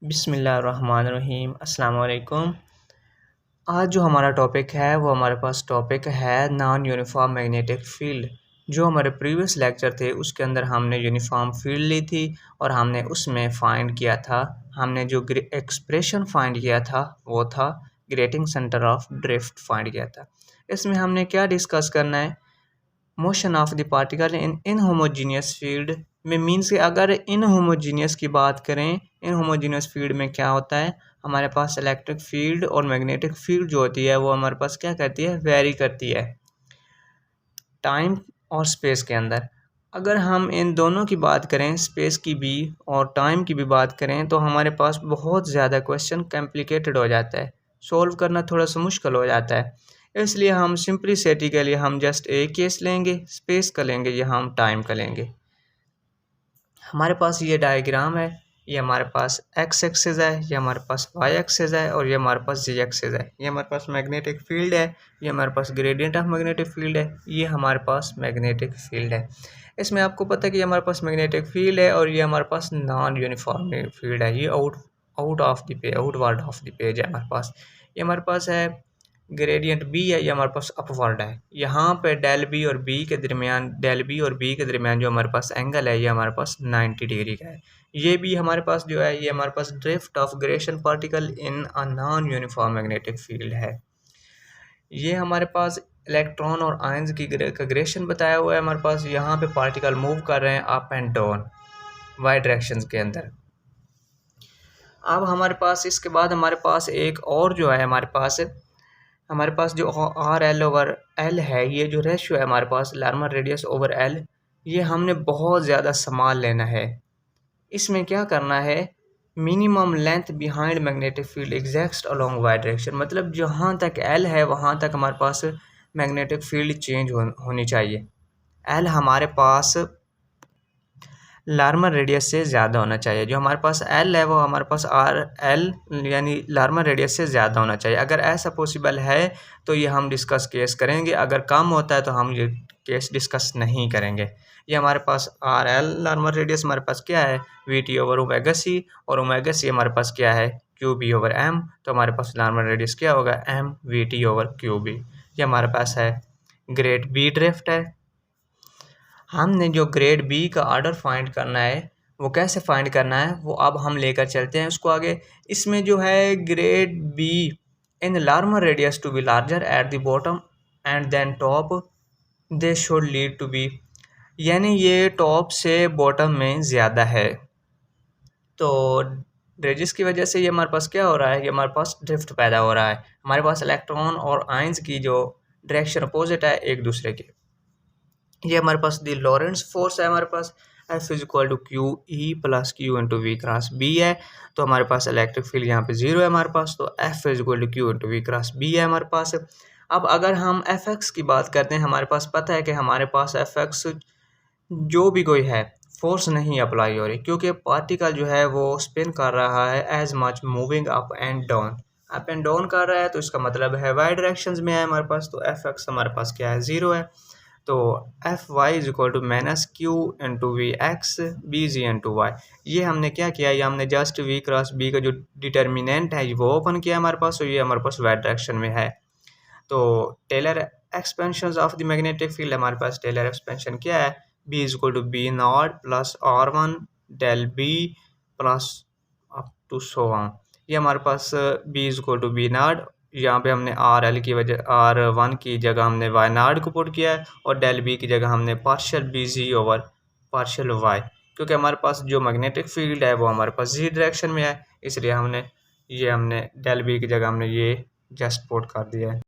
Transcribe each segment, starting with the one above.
बिस्मिल्लाहिर्रहमानिर्रहीम अस्सलाम वालेकुम। आज जो हमारा टॉपिक है वो हमारे पास टॉपिक है नॉन यूनिफॉर्म मैग्नेटिक फील्ड। जो हमारे प्रीवियस लेक्चर थे उसके अंदर हमने यूनिफॉर्म फील्ड ली थी और हमने उसमें फाइंड किया था, हमने जो एक्सप्रेशन फाइंड किया था वो था guiding centre of drift find किया था। इसमें हमने क्या डिस्कस करना है, motion of the particle in inhomogeneous field में मीन्स कि अगर इनहोमोजीनियस की बात करें, इनहोमोजीनियस फील्ड में क्या होता है, हमारे पास इलेक्ट्रिक फील्ड और मैग्नेटिक फील्ड जो होती है वो हमारे पास क्या करती है, वेरी करती है टाइम और स्पेस के अंदर। अगर हम इन दोनों की बात करें, स्पेस की भी और टाइम की भी बात करें, तो हमारे पास बहुत ज़्यादा क्वेश्चन कॉम्प्लिकेटेड हो जाता है, सॉल्व करना थोड़ा सा मुश्किल हो जाता है। इसलिए हम सिंप्लिसिटी के लिए हम जस्ट एक केस लेंगे, स्पेस का लेंगे या हम टाइम का लेंगे। हमारे पास ये डायग्राम है, ये हमारे पास एक्स एक्सिस है, ये हमारे पास वाई एक्सिस है और ये हमारे पास जी एक्सिस है। ये हमारे पास मैग्नेटिक फील्ड है, ये हमारे पास ग्रेडियंट ऑफ मैग्नेटिक फील्ड है, ये हमारे पास मैग्नेटिक फील्ड है। इसमें आपको पता है कि ये हमारे पास मैग्नेटिक फील्ड है और ये हमारे पास नॉन यूनिफॉर्म फील्ड है। ये out of the page, outward of the page है हमारे पास। ये हमारे पास है ग्रेडियंट बी है, ये हमारे पास अपवर्ड है। यहाँ पे डेल बी और बी के दरमियान, डेल बी और बी के दरमियान जो हमारे पास एंगल है ये हमारे पास 90 डिग्री का है। ये भी हमारे पास जो है ये हमारे पास drift of gyration particle in a non uniform magnetic field है। ये हमारे पास इलेक्ट्रॉन और आयंस की ग्रेशन बताया हुआ है हमारे पास। यहाँ पे पार्टिकल मूव कर रहे हैं up and down Y directions के अंदर। अब हमारे पास इसके बाद हमारे पास एक और जो है, हमारे पास जो आर एल ओवर एल है, ये जो रेशियो है हमारे पास लार्मर रेडियस ओवर एल, ये हमने बहुत ज़्यादा संभाल लेना है। इसमें क्या करना है, minimum length behind magnetic field exact along Y direction, मतलब जहाँ तक एल है वहाँ तक हमारे पास मैग्नेटिक फील्ड चेंज होनी चाहिए। एल हमारे पास लार्मर रेडियस से ज़्यादा होना चाहिए। जो हमारे पास एल है वो हमारे पास आर एल यानी लार्मर रेडियस से ज़्यादा होना चाहिए। अगर ऐसा पॉसिबल है तो ये हम डिस्कस केस करेंगे, अगर कम होता है तो हम ये केस डिस्कस नहीं करेंगे। ये हमारे पास आर एल लार्मर रेडियस हमारे पास क्या है, V T over omega C, और ओमेगा सी हमारे पास क्या है, क्यू बी ओवर एम। तो हमारे पास लार्मर रेडियस क्या होगा, M V T over Q B. ये हमारे पास है ग्रेड बी ड्रिफ्ट है। हमने जो ग्रेड बी का ऑर्डर फाइंड करना है वो कैसे फाइंड करना है वो अब हम लेकर चलते हैं उसको आगे। इसमें जो है grad B in larmor radius to be larger at the bottom and then top, they should lead to B, यानी ये टॉप से बॉटम में ज़्यादा है। तो रेडियस की वजह से ये हमारे पास क्या हो रहा है, ये हमारे पास ड्रिफ्ट पैदा हो रहा है। हमारे पास इलेक्ट्रॉन और आयंस की जो डायरेक्शन अपोजिट है एक दूसरे के। ये हमारे पास दी लॉरेंस फोर्स है, हमारे पास F is equal to q E plus q into we cross B है। तो हमारे पास इलेक्ट्रिक फील्ड यहाँ पे जीरो है हमारे पास, तो F is equal to Q into we cross B है हमारे पास। अब अगर हम एफ एक्स की बात करते हैं, हमारे पास पता है कि हमारे पास एफ एक्स जो भी कोई है फोर्स नहीं अप्लाई हो रही, क्योंकि पार्टिकल जो है वो स्पिन कर रहा है as much moving up and down, up and down कर रहा है, तो इसका मतलब है वाई डायरेक्शंस में है हमारे पास। तो एफ एक्स हमारे पास क्या है, ज़ीरो है। तो F Y is equal to minus Q into V X B G into Y. ये हमने क्या किया, ये हमने जस्ट वी क्रॉस बी का जो डिटर्मिनेंट है वो ओपन किया हमारे पास, तो ये हमारे पास वाई डायरेक्शन में है। तो Taylor expansion of the magnetic field, हमारे पास टेलर एक्सपेंशन क्या है, B is equal to B not plus r one del B plus up to so on. ये हमारे पास B is equal to B not, यहाँ पे हमने आर एल की वजह आर वन की जगह हमने वाई नॉट को पुट किया है, और डेल बी की जगह हमने partial B G over partial Y, क्योंकि हमारे पास जो मैग्नेटिक फील्ड है वो हमारे पास जी डायरेक्शन में है, इसलिए हमने डेल बी की जगह हमने ये जस्ट पुट कर दिया है।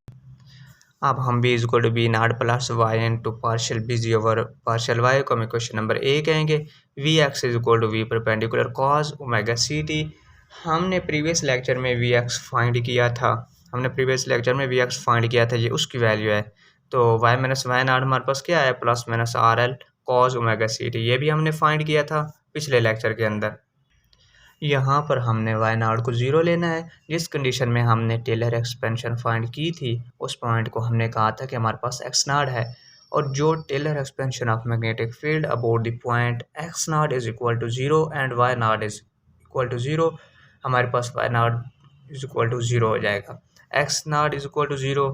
अब हम B is equal to B not plus Y into partial B G over partial Y को हम क्वेश्चन नंबर ए कहेंगे। V X is equal to V perpendicular cos omega C T. हमने previous lecture में V X find किया था, ये उसकी value है। तो वाई माइनस वाई नॉट हमारे पास क्या है, plus minus are L cos omega C T, ये भी हमने फाइंड किया था पिछले लेक्चर के अंदर। यहाँ पर हमने वाई नॉट को ज़ीरो लेना है। जिस कंडीशन में हमने टेलर एक्सपेंशन फाइंड की थी उस पॉइंट को हमने कहा था कि हमारे पास एक्स नॉट है, और जो Taylor expansion of magnetic field about the point x not is equal to zero and y not is equal to zero, हमारे पास y not is equal to 0 हो जाएगा। X not is equal to 0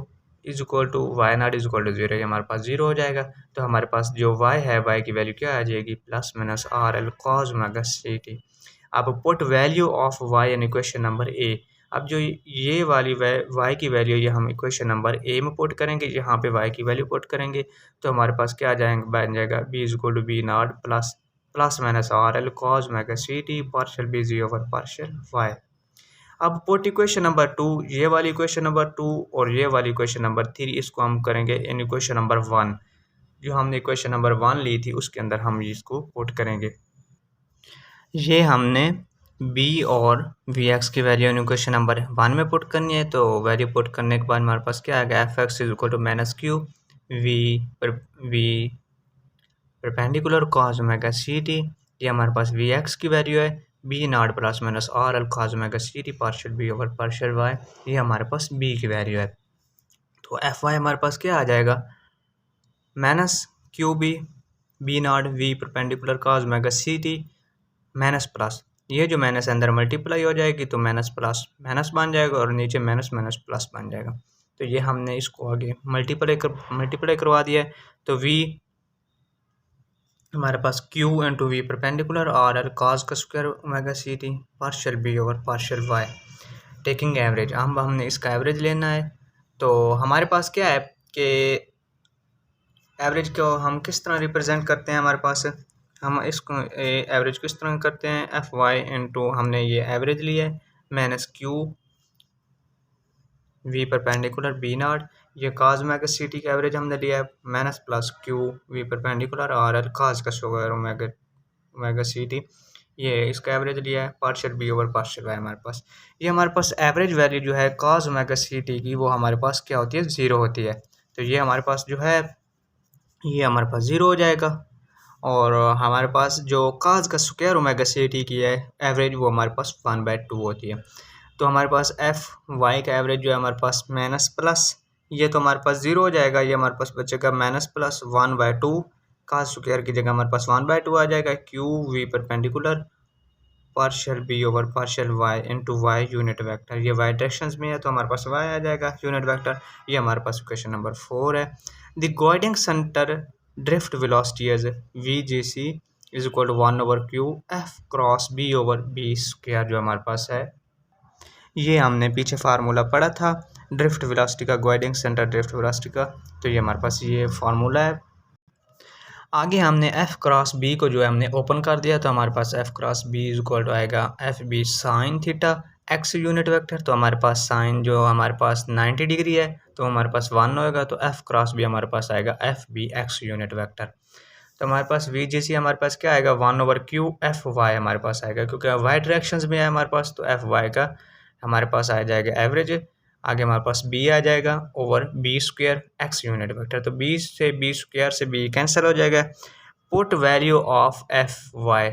is equal to y not is equal to 0, ये हमारे पास 0 हो जाएगा। तो हमारे पास जो वाई है, वाई की वैल्यू क्या आ जाएगी, plus minus are L cos omega C t. अब put value of y in equation number A. अब जो ये वाली वाई की वैल्यू ये हम इक्वेशन नंबर ए में पुट करेंगे, यहाँ पे वाई की वैल्यू पुट करेंगे, तो हमारे पास क्या आ जाएगा, बन जाएगा B is equal to B not plus plus minus are L cos omega C T partial B G over partial Y. अब पुट इक्वेशन नंबर 2, ये वाली इक्वेशन नंबर 2 और ये वाली इक्वेशन नंबर 3, इसको हम करेंगे इन इक्वेशन नंबर 1। जो हमने इक्वेशन नंबर 1 ली थी उसके अंदर हम इसको पुट करेंगे। ये हमने b और vx की वैल्यू इन इक्वेशन नंबर 1 में पुट करनी है। तो वैल्यू पुट करने के बाद हमारे पास क्या आएगा, F X is equal to minus Q we perpendicular cos omega C T. ये हमारे पास vx की वैल्यू है, B not plus minus are L cos omega C T partial B over partial Y, ये हमारे पास b की value है। तो एफ वाई हमारे पास क्या आ जाएगा, minus Q B not V perpendicular cos omega C T minus plus, ये जो माइनस अंदर मल्टीप्लाई हो जाएगी तो माइनस प्लस माइनस बन जाएगा और नीचे माइनस माइनस प्लस बन जाएगा। तो ये हमने इसको आगे मल्टीप्लाई करवा दिया है। तो v हमारे पास q इंटू वी परपेंडिकुलर और एल कॉस का स्क्वायर ओमेगा सी T partial B over partial Y taking average. हमने इसका एवरेज लेना है। तो हमारे पास क्या है कि एवरेज को हम किस तरह रिप्रेजेंट करते हैं, हमारे पास हम इसको एवरेज किस तरह करते हैं, एफ वाई इंटू हमने ये एवरेज लिया है minus Q we perpendicular B not, ये काज ओमेगा सी टी का एवरेज हमने लिया है minus plus q we perpendicular r L cos का square omega omega C T, ये इसका एवरेज लिया है partial B over partial y. हमारे पास ये हमारे पास एवरेज वैल्यू जो है काज ओमेगा सी टी की, वो हमारे पास क्या होती है, 0 होती है। तो ये हमारे पास जो है ये हमारे पास 0 हो जाएगा। और हमारे पास जो काज का स्क्वायर ओमेगा सी टी की है एवरेज, वो हमारे पास 1/2 होती है। तो हमारे पास एफ वाई का एवरेज जो है हमारे पास माइनस प्लस, ये तो हमारे पास 0 हो जाएगा, ये हमारे पास बचेगा माइनस प्लस 1/2, काज स्क्वायर की जगह हमारे पास 1/2 आ जाएगा, Q we perpendicular partial B over partial Y into Y unit vector, ये वाई डायरेक्शंस में है तो हमारे पास वाई आ जाएगा यूनिट वेक्टर। ये हमारे पास इक्वेशन नंबर 4 है। The guiding centre drift velocity is V G C is equal to 1/q F cross B over B square, जो हमारे पास है ये हमने पीछे फार्मूला पढ़ा था ड्रिफ्ट वेलोसिटी का, गाइडिंग सेंटर ड्रिफ्ट वेलोसिटी का। तो ये हमारे पास ये फार्मूला है। आगे हमने एफ क्रॉस बी को जो है हमने ओपन कर दिया, तो हमारे पास F cross B is equal to आएगा F B sine theta x unit vector. तो हमारे पास साइन जो हमारे पास 90 डिग्री है तो हमारे पास 1 होएगा, तो एफ क्रॉस बी हमारे पास आएगा F B X unit vector. तो हमारे पास वी जी सी हमारे पास क्या आएगा, 1/q एफ वाई हमारे पास आएगा, क्योंकि वाई डायरेक्शंस में है हमारे पास, तो एफ वाई का हमारे पास आ जाएगा एवरेज। आगे हमारे पास बी आ जाएगा over B square X unit vector, तो बी से बी स्क्वायर से बी कैंसिल हो जाएगा। Put value of F Y,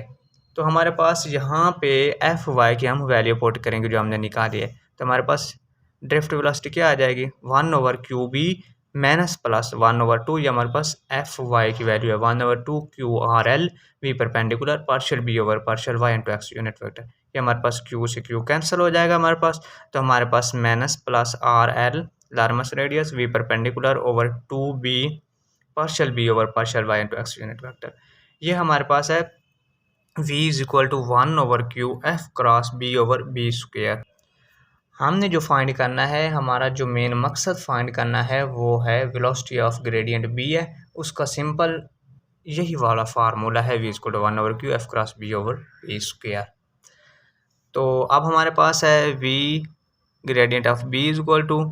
तो हमारे पास यहाँ पे एफ वाई की हम वैल्यू पुट करेंगे जो हमने निकाली है। तो हमारे पास ड्रिफ्ट वेलोसिटी क्या आ जाएगी, 1/q बी माइनस प्लस 1/2, ये हमारे पास एफ वाई की वैल्यू है 1/2 q r L v perpendicular partial B over partial Y into x unit vector. ये हमारे पास क्यू से क्यू कैंसिल हो जाएगा हमारे पास, तो हमारे पास minus plus r L Larmor radius v perpendicular over 2b partial B over partial Y into x unit vector. ये हमारे पास है v is equal to 1/q F cross B over B square. हमने जो फाइंड करना है, हमारा जो मेन मकसद फाइंड करना है वो है वेलोसिटी ऑफ ग्रेडियंट b है, उसका सिंपल यही वाला फार्मूला है v is equal to 1/q F cross B over B square. तो अब हमारे पास है v gradient of b is equal to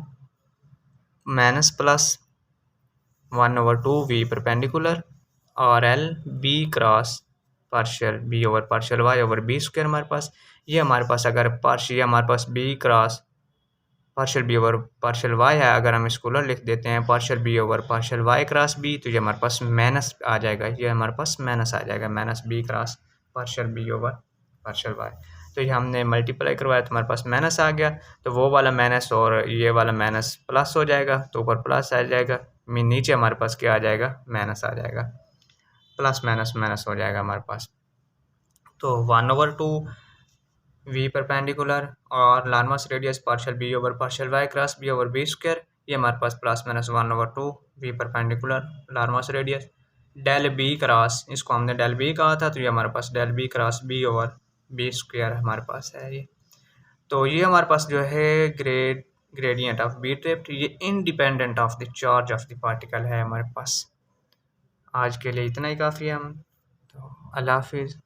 minus plus 1/2 v perpendicular और L B cross partial B over partial y over B square हमारे पास। ये हमारे पास अगर पार्शियल हमारे पास B cross partial B over partial y है, अगर हम स्कूलर लिख देते हैं partial B over partial y cross B, तो ये हमारे पास माइनस आ जाएगा, ये हमारे पास माइनस आ जाएगा minus B cross partial B over partial Y. तो ये हमने मल्टीप्लाई करवाया तो हमारे पास माइनस आ गया, तो वो वाला माइनस और ये वाला माइनस प्लस हो जाएगा, तो ऊपर प्लस आ जाएगा, नीचे हमारे पास क्या आ जाएगा, माइनस आ जाएगा, प्लस माइनस माइनस हो जाएगा हमारे पास। तो 1/2 वी परपेंडिकुलर और Larmor radius partial B over partial y cross B over B square, ये हमारे पास +-1/2 v perpendicular Larmor radius. Del B cross, इसको हमने डेल बी कहा था, तो ये हमारे पास del B cross B over B square हमारे पास है ये। तो ये हमारे पास जो है ग्रेडियंट ऑफ बी ट्रिप्ट, ये independent of the charge of the particle है हमारे पास। आज के लिए इतना ही काफ़ी है। हम तो अल्लाह हाफिज़।